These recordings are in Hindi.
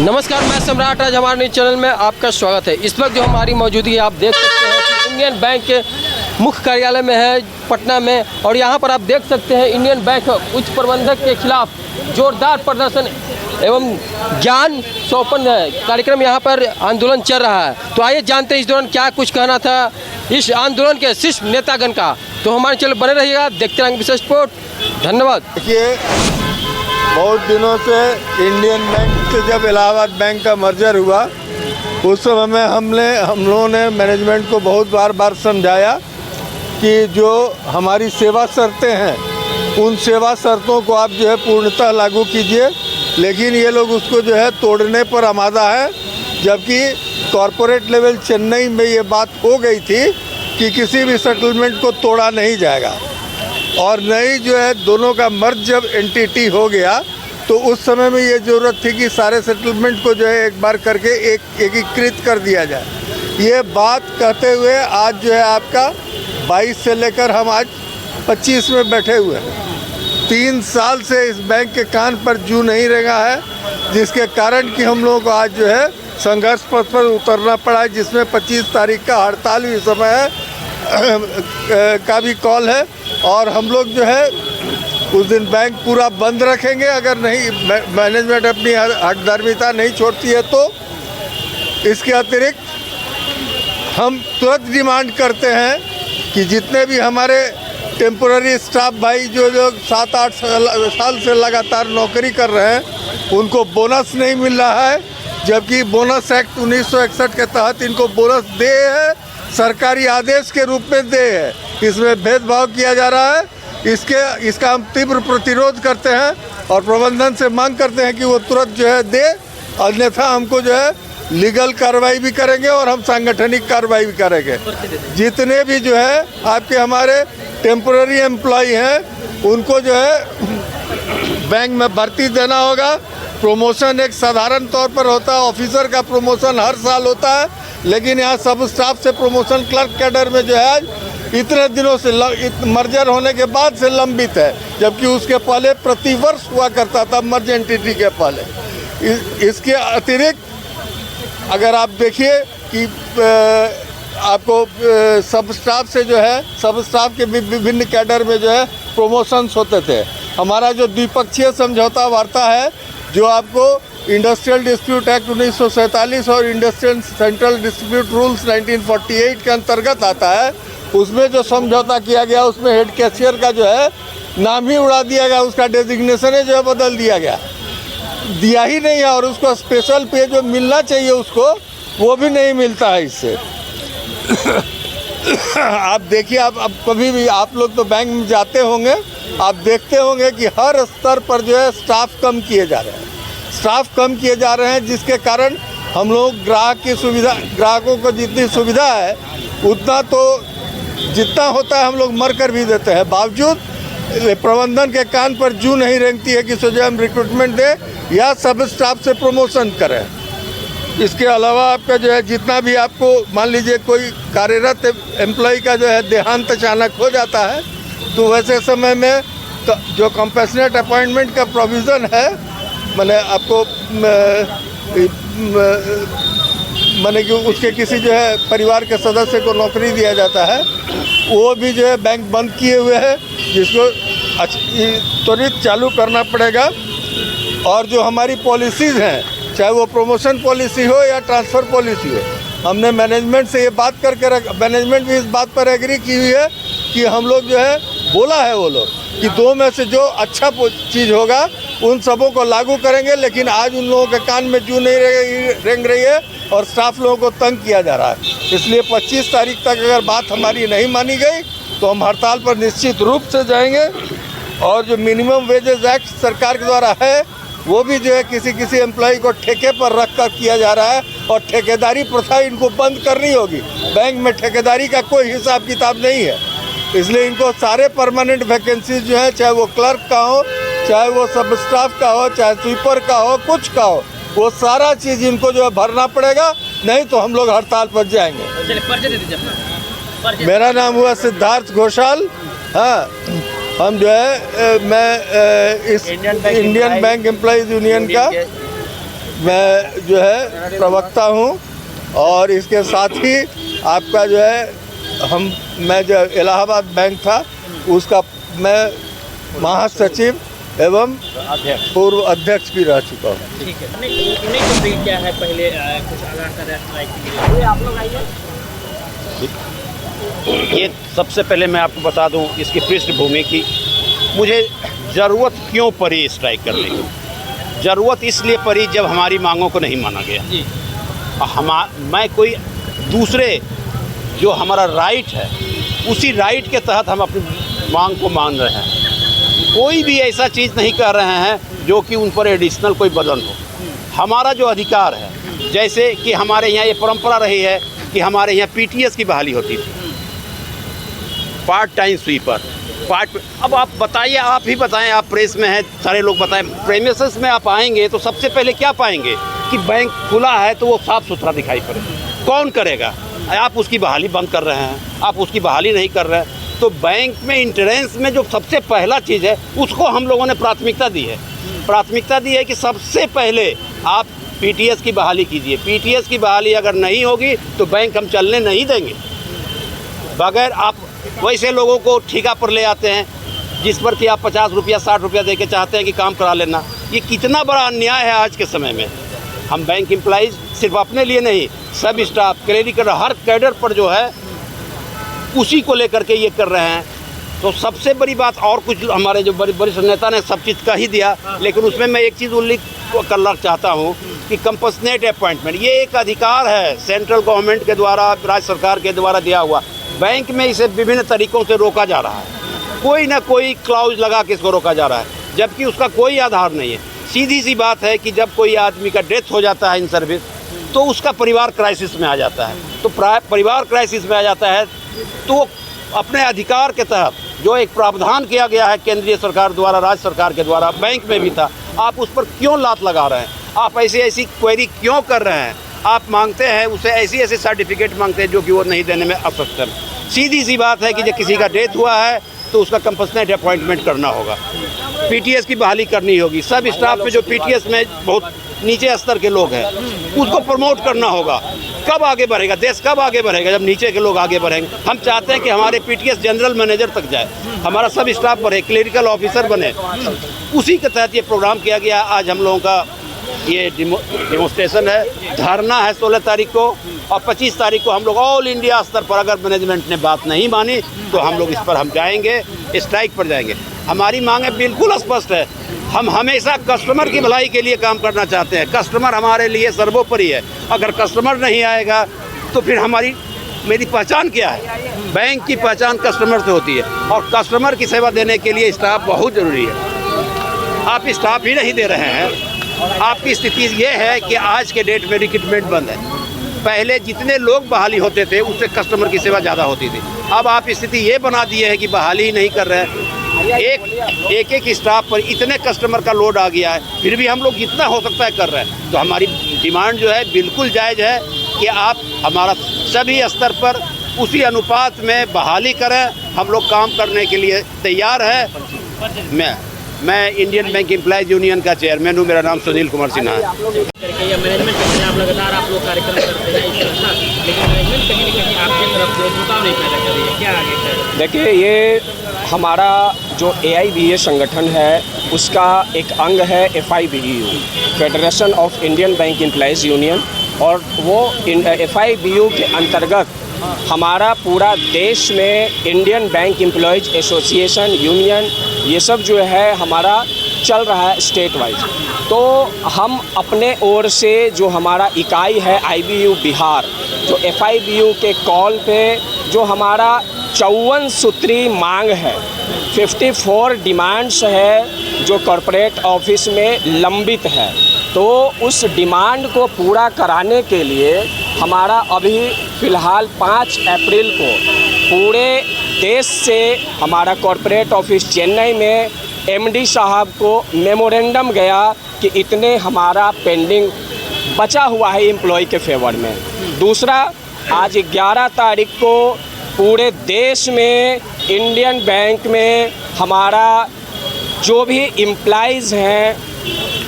नमस्कार, मैं सम्राट। आज हमारे न्यूज़ चैनल में आपका स्वागत है। इस वक्त जो हमारी मौजूदगी आप देख सकते हैं कि इंडियन बैंक के मुख्य कार्यालय में है पटना में, और यहाँ पर आप देख सकते हैं इंडियन बैंक उच्च प्रबंधक के खिलाफ जोरदार प्रदर्शन एवं ज्ञान सौंपन कार्यक्रम यहाँ पर आंदोलन चल रहा है। तो आइए जानते हैं इस दौरान क्या कुछ कहना था इस आंदोलन के शीर्ष नेतागण का। तो हमारे चैनल बने रहिएगा, देखते रहेंगे विशेष रिपोर्ट। धन्यवाद। देखिए, बहुत दिनों से इंडियन बैंक से जब इलाहाबाद बैंक का मर्जर हुआ उस समय में हम लोगों ने मैनेजमेंट को बहुत बार समझाया कि जो हमारी सेवा शर्तें हैं उन सेवा शर्तों को आप जो है पूर्णतः लागू कीजिए, लेकिन ये लोग उसको जो है तोड़ने पर आमादा है। जबकि कॉरपोरेट लेवल चेन्नई में ये बात हो गई थी कि किसी भी सेटलमेंट को तोड़ा नहीं जाएगा, और नई जो है दोनों का मर्ज जब एंटिटी हो गया तो उस समय में ये ज़रूरत थी कि सारे सेटलमेंट को जो है एक बार करके एकीकृत कर दिया जाए। ये बात कहते हुए आज जो है आपका 22 से लेकर हम आज 25 में बैठे हुए हैं। 3 साल से इस बैंक के कान पर जू नहीं रेंगा है, जिसके कारण कि हम लोगों को आज जो है संघर्ष पथ पर उतरना पड़ा है, जिसमें 25 तारीख का हड़ताल भी समय है का भी कॉल है। और हम लोग जो है उस दिन बैंक पूरा बंद रखेंगे अगर नहीं मैनेजमेंट अपनी हठधर्मिता नहीं छोड़ती है तो। इसके अतिरिक्त हम तुरंत डिमांड करते हैं कि जितने भी हमारे टेम्पोररी स्टाफ भाई जो 7-8 साल से लगातार नौकरी कर रहे हैं उनको बोनस नहीं मिल रहा है, जबकि बोनस एक्ट 1961 के तहत इनको बोनस दे है, सरकारी आदेश के रूप में दे है। इसमें भेदभाव किया जा रहा है। इसका हम तीव्र प्रतिरोध करते हैं और प्रबंधन से मांग करते हैं कि वो तुरंत जो है दे, अन्यथा हमको जो है लीगल कार्रवाई भी करेंगे और हम सांगठनिक कार्रवाई भी करेंगे। जितने भी जो है आपके हमारे टेम्पोररी एम्प्लॉय हैं उनको जो है बैंक में भर्ती देना होगा। प्रमोशन एक साधारण तौर पर होता है, ऑफिसर का प्रमोशन हर साल होता है, लेकिन यहाँ सब स्टाफ से प्रमोशन क्लर्क कैडर में जो है इतने दिनों से मर्जर होने के बाद से लंबित है, जबकि उसके पहले प्रतिवर्ष हुआ करता था मर्ज एंटिटी के पहले। इसके अतिरिक्त अगर आप देखिए कि आपको सब स्टाफ से जो है सब स्टाफ के विभिन्न कैडर में जो है प्रमोशंस होते थे। हमारा जो द्विपक्षीय समझौता वार्ता है जो आपको इंडस्ट्रियल डिस्प्यूट एक्ट 1947 और इंडस्ट्रियल सेंट्रल डिस्प्यूट रूल्स 1948 के अंतर्गत आता है, उसमें जो समझौता किया गया उसमें हेड कैशियर का जो है नाम ही उड़ा दिया गया, उसका डेजिग्नेशन जो है बदल दिया गया, दिया ही नहीं है, और उसको स्पेशल पे जो मिलना चाहिए उसको वो भी नहीं मिलता है इससे। आप देखिए, अब कभी भी आप लोग तो बैंक में जाते होंगे, आप देखते होंगे कि हर स्तर पर जो है स्टाफ कम किए जा रहे हैं, जिसके कारण हम लोग ग्राहकों को जितनी सुविधा है उतना तो जितना होता है हम लोग मर कर भी देते हैं। बावजूद प्रबंधन के कान पर जू नहीं रेंगती है कि सोचे हम रिक्रूटमेंट दें या सब स्टाफ से प्रमोशन करें। इसके अलावा आपका जो है जितना भी आपको मान लीजिए कोई कार्यरत एम्प्लॉय का जो है देहांत अचानक हो जाता है तो वैसे समय में तो जो कंपैशनेट अपॉइंटमेंट का प्रोविज़न है, मैंने आपको माने कि उसके किसी जो है परिवार के सदस्य को नौकरी दिया जाता है, वो भी जो है बैंक बंद किए हुए है, जिसको त्वरित चालू करना पड़ेगा। और जो हमारी पॉलिसीज़ हैं, चाहे वो प्रमोशन पॉलिसी हो या ट्रांसफ़र पॉलिसी हो, हमने मैनेजमेंट से ये बात करके मैनेजमेंट भी इस बात पर एग्री की हुई है कि हम लोग जो है बोला है वो लोग कि 2 में से जो अच्छा चीज़ होगा उन सबों को लागू करेंगे, लेकिन आज उन लोगों के कान में जू नहीं रेंग रही है और स्टाफ लोगों को तंग किया जा रहा है। इसलिए 25 तारीख तक अगर बात हमारी नहीं मानी गई तो हम हड़ताल पर निश्चित रूप से जाएंगे। और जो मिनिमम वेजेस एक्ट सरकार के द्वारा है वो भी जो है किसी एम्प्लॉय को ठेके पर रख कर किया जा रहा है, और ठेकेदारी प्रथा इनको बंद करनी होगी। बैंक में ठेकेदारी का कोई हिसाब किताब नहीं है, इसलिए इनको सारे परमानेंट वैकेंसीज जो है, चाहे वो क्लर्क का हो, चाहे वो सब स्टाफ का हो, चाहे स्वीपर का हो, कुछ का हो, वो सारा चीज़ इनको जो है भरना पड़ेगा, नहीं तो हम लोग हड़ताल पर जाएंगे। मेरा नाम हुआ सिद्धार्थ घोषाल। हाँ, हम जो है मैं इस इंडियन बैंक एम्प्लॉइज़ यूनियन का मैं जो है प्रवक्ता हूँ, और इसके साथ ही आपका जो है मैं जो इलाहाबाद बैंक था उसका मैं महासचिव एवं पूर्व अध्यक्ष भी रह चुका हूँ। ठीक है। नहीं क्या है पहले कुछ आगाह कर स्ट्राइक के लिए आप लोग आइए। ये सबसे पहले मैं आपको बता दूं इसकी पृष्ठभूमि की, मुझे ज़रूरत क्यों पड़ी स्ट्राइक करने की। ज़रूरत इसलिए पड़ी जब हमारी मांगों को नहीं माना गया। जी। मैं कोई दूसरे जो हमारा राइट है उसी राइट के तहत हम अपनी मांग को मान रहे हैं। कोई भी ऐसा चीज़ नहीं कर रहे हैं जो कि उन पर एडिशनल कोई बर्डन हो। हमारा जो अधिकार है, जैसे कि हमारे यहाँ ये परंपरा रही है कि हमारे यहाँ पीटीएस की बहाली होती थी, पार्ट टाइम स्वीपर। अब आप बताइए, आप ही बताएं, आप प्रेस में हैं, सारे लोग बताएं, प्रेमिसेस में आप आएंगे तो सबसे पहले क्या पाएंगे कि बैंक खुला है तो वो साफ़ सुथरा दिखाई पड़े। कौन करेगा? आप उसकी बहाली बंद कर रहे हैं, आप उसकी बहाली नहीं कर रहे हैं। तो बैंक में इंश्योरेंस में जो सबसे पहला चीज़ है उसको हम लोगों ने प्राथमिकता दी है। प्राथमिकता दी है कि सबसे पहले आप पीटीएस की बहाली कीजिए। पीटीएस की बहाली अगर नहीं होगी तो बैंक हम चलने नहीं देंगे। बगैर आप वैसे लोगों को ठेका पर ले आते हैं जिस पर कि आप 50 रुपया 60 रुपया दे के चाहते हैं कि काम करा लेना। ये कितना बड़ा अन्याय है आज के समय में। हम बैंक एम्प्लॉइज़ सिर्फ अपने लिए नहीं, सब स्टाफ, क्रेडिट, हर कैडर पर जो है उसी को लेकर के ये कर रहे हैं। तो सबसे बड़ी बात, और कुछ हमारे जो वरिष्ठ नेता ने सब चीज़ कह ही दिया, लेकिन उसमें मैं एक चीज़ उल्लेख करना चाहता हूँ कि कंपसनेट अपॉइंटमेंट ये एक अधिकार है सेंट्रल गवर्नमेंट के द्वारा, राज्य सरकार के द्वारा दिया हुआ। बैंक में इसे विभिन्न तरीक़ों से रोका जा रहा है, कोई ना कोई क्लाउज लगा के इसको रोका जा रहा है, जबकि उसका कोई आधार नहीं है। सीधी सी बात है कि जब कोई आदमी का डेथ हो जाता है इन सर्विस तो उसका परिवार क्राइसिस में आ जाता है। तो परिवार क्राइसिस में आ जाता है तो अपने अधिकार के तहत जो एक प्रावधान किया गया है केंद्रीय सरकार द्वारा, राज्य सरकार के द्वारा, बैंक में भी था, आप उस पर क्यों लात लगा रहे हैं? आप ऐसी क्वेरी क्यों कर रहे हैं? आप मांगते हैं उसे ऐसी सर्टिफिकेट मांगते हैं जो कि वो नहीं देने में असक्षम। सीधी सी बात है कि जब किसी का डेथ हुआ है तो उसका कंपसनेट अपॉइंटमेंट करना होगा, पीटीएस की बहाली करनी होगी। सब स्टाफ में जो पीटीएस में बहुत नीचे स्तर के लोग हैं उसको प्रमोट करना होगा। कब आगे बढ़ेगा देश? कब आगे बढ़ेगा? जब नीचे के लोग आगे बढ़ेंगे। हम चाहते हैं कि हमारे पीटीएस जनरल मैनेजर तक जाए, हमारा सब स्टाफ बढ़े, क्लरिकल ऑफिसर बने। उसी के तहत ये प्रोग्राम किया गया। आज हम लोगों का ये डेमोस्ट्रेशन है, धरना है 16 तारीख को, और 25 तारीख को हम लोग ऑल इंडिया स्तर पर, अगर मैनेजमेंट ने बात नहीं मानी तो हम लोग इस पर हम जाएंगे, स्ट्राइक पर जाएंगे। हमारी मांगें बिल्कुल स्पष्ट है। हम हमेशा कस्टमर की भलाई के लिए काम करना चाहते हैं। कस्टमर हमारे लिए सर्वोपरि है। अगर कस्टमर नहीं आएगा तो फिर मेरी पहचान क्या है? बैंक की पहचान कस्टमर से होती है, और कस्टमर की सेवा देने के लिए स्टाफ बहुत ज़रूरी है। आप स्टाफ ही नहीं दे रहे हैं। आपकी स्थिति ये है कि आज के डेट में रिक्रूटमेंट बंद है। पहले जितने लोग बहाली होते थे उससे कस्टमर की सेवा ज़्यादा होती थी। अब आप स्थिति ये बना दिए है कि बहाली ही नहीं कर रहे हैं। एक स्टाफ पर इतने कस्टमर का लोड आ गया है, फिर भी हम लोग जितना हो सकता है कर रहे हैं। तो हमारी डिमांड जो है बिल्कुल जायज़ है कि आप हमारा सभी स्तर पर उसी अनुपात में बहाली करें। हम लोग काम करने के लिए तैयार है। मैं इंडियन बैंक एम्प्लॉइज यूनियन का चेयरमैन हूँ। मेरा नाम सुनील कुमार सिन्हा है। मैनेजमेंट के खिलाफ लगातार आप लोग कार्यक्रम करते हैं, लेकिन मैनेजमेंट कहीं ना कहीं आपके तरफ से मुद्दा नहीं पैदा कर रही है, क्या आगे है? देखिए, ये हमारा जो AIBA संगठन है उसका एक अंग है FIBU, federation of Indian bank employees union, और वो FIBU के अंतर्गत हमारा पूरा देश में Indian bank employees association union ये सब जो है हमारा चल रहा है स्टेट वाइज। तो हम अपने ओर से जो हमारा इकाई है IBU बिहार, जो FIBU के कॉल पे जो हमारा 54 सूत्री मांग है, 54 डिमांड्स है जो कॉरपोरेट ऑफिस में लंबित है, तो उस डिमांड को पूरा कराने के लिए हमारा अभी फ़िलहाल 5 अप्रैल को पूरे देश से हमारा कॉरपोरेट ऑफिस चेन्नई में MD साहब को मेमोरेंडम गया कि इतने हमारा पेंडिंग बचा हुआ है एम्प्लॉय के फेवर में। दूसरा, आज 11 तारीख को पूरे देश में इंडियन बैंक में हमारा जो भी एम्प्लॉइज़ हैं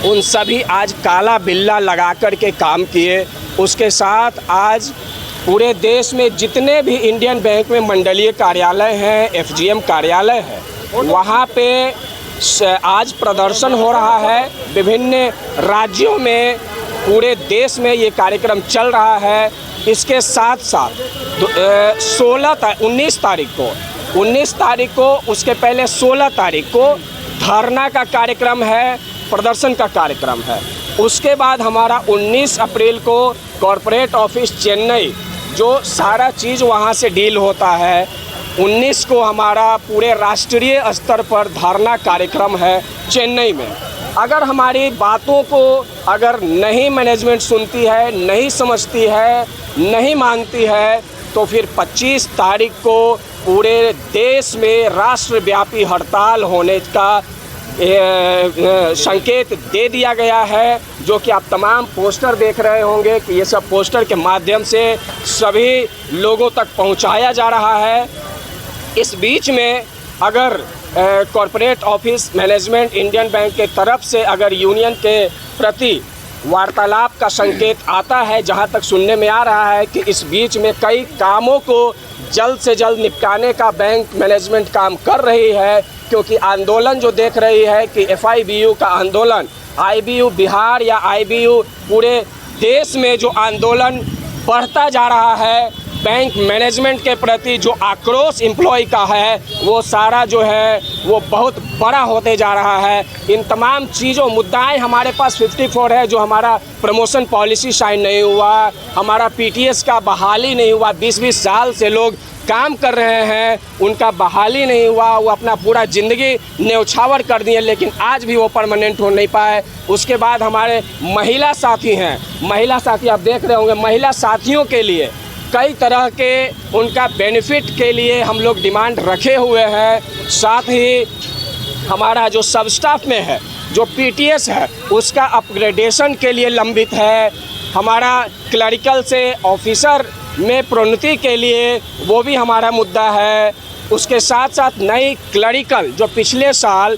उन सभी आज काला बिल्ला लगा कर के काम किए। उसके साथ आज पूरे देश में जितने भी इंडियन बैंक में मंडलीय कार्यालय हैं, एफजीएम कार्यालय है, वहाँ पे आज प्रदर्शन हो रहा है। विभिन्न राज्यों में पूरे देश में ये कार्यक्रम चल रहा है। इसके साथ साथ 19 तारीख को उसके पहले 16 तारीख को धरना का कार्यक्रम है, प्रदर्शन का कार्यक्रम है। उसके बाद हमारा 19 अप्रैल को कॉरपोरेट ऑफिस चेन्नई, जो सारा चीज़ वहाँ से डील होता है, 19 को हमारा पूरे राष्ट्रीय स्तर पर धरना कार्यक्रम है चेन्नई में। अगर हमारी बातों को अगर नहीं मैनेजमेंट सुनती है, नहीं समझती है, नहीं मानती है, तो फिर 25 तारीख को पूरे देश में राष्ट्रव्यापी हड़ताल होने का संकेत दे दिया गया है, जो कि आप तमाम पोस्टर देख रहे होंगे कि ये सब पोस्टर के माध्यम से सभी लोगों तक पहुंचाया जा रहा है। इस बीच में अगर corporate office management Indian bank के तरफ से अगर यूनियन के प्रति वार्तालाप का संकेत आता है, जहां तक सुनने में आ रहा है कि इस बीच में कई कामों को जल्द से जल्द निपटाने का बैंक मैनेजमेंट काम कर रही है, क्योंकि आंदोलन जो देख रही है कि एफआईबीयू का आंदोलन, आईबीयू बिहार या आईबीयू पूरे देश में जो आंदोलन बढ़ता जा रहा है, बैंक मैनेजमेंट के प्रति जो आक्रोश एम्प्लॉय का है, वो सारा जो है वो बहुत बड़ा होते जा रहा है। इन तमाम चीज़ों मुद्दाएं हमारे पास 54 है, जो हमारा प्रमोशन पॉलिसी साइन नहीं हुआ, हमारा पीटीएस का बहाली नहीं हुआ, 20-20 साल से लोग काम कर रहे हैं, उनका बहाली नहीं हुआ, वो अपना पूरा ज़िंदगी न्यौछावर कर दिए, लेकिन आज भी वो परमानेंट हो नहीं पाए। उसके बाद हमारे महिला साथी हैं, महिला साथी आप देख रहे होंगे, महिला साथियों के लिए कई तरह के उनका बेनिफिट के लिए हम लोग डिमांड रखे हुए हैं। साथ ही हमारा जो सब स्टाफ में है, जो पीटीएस है, उसका अपग्रेडेशन के लिए लंबित है। हमारा क्लरिकल से ऑफिसर में प्रोन्नति के लिए वो भी हमारा मुद्दा है। उसके साथ साथ नई क्लरिकल जो पिछले साल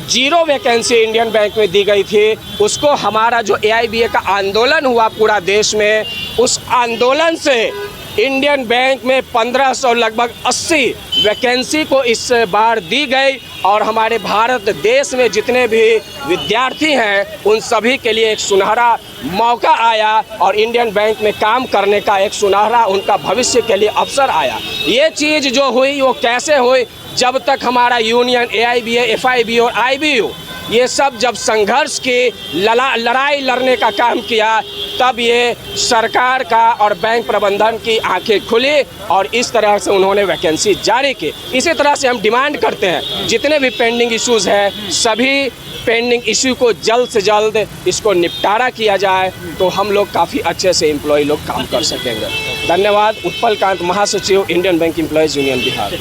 0 वैकेंसी इंडियन बैंक में दी गई थी, उसको हमारा जो AIBA का आंदोलन हुआ पूरा देश में, उस आंदोलन से इंडियन बैंक में 1500 लगभग 80 वैकेंसी को इस बार दी गई, और हमारे भारत देश में जितने भी विद्यार्थी हैं उन सभी के लिए एक सुनहरा मौका आया, और इंडियन बैंक में काम करने का एक सुनहरा उनका भविष्य के लिए अवसर आया। ये चीज़ जो हुई वो कैसे हुई? जब तक हमारा यूनियन AIBA, FIB और IBU ये सब जब संघर्ष की लड़ाई लड़ने का काम किया, तब ये सरकार का और बैंक प्रबंधन की आंखें खुली और इस तरह से उन्होंने वैकेंसी जारी की। इसी तरह से हम डिमांड करते हैं जितने भी पेंडिंग इश्यूज़ हैं, सभी पेंडिंग इश्यू को जल्द से जल्द इसको निपटारा किया जाए, तो हम लोग काफ़ी अच्छे से एम्प्लॉय लोग काम कर सकेंगे। धन्यवाद। उत्पल कांत, महासचिव, Indian bank employees union Bihar.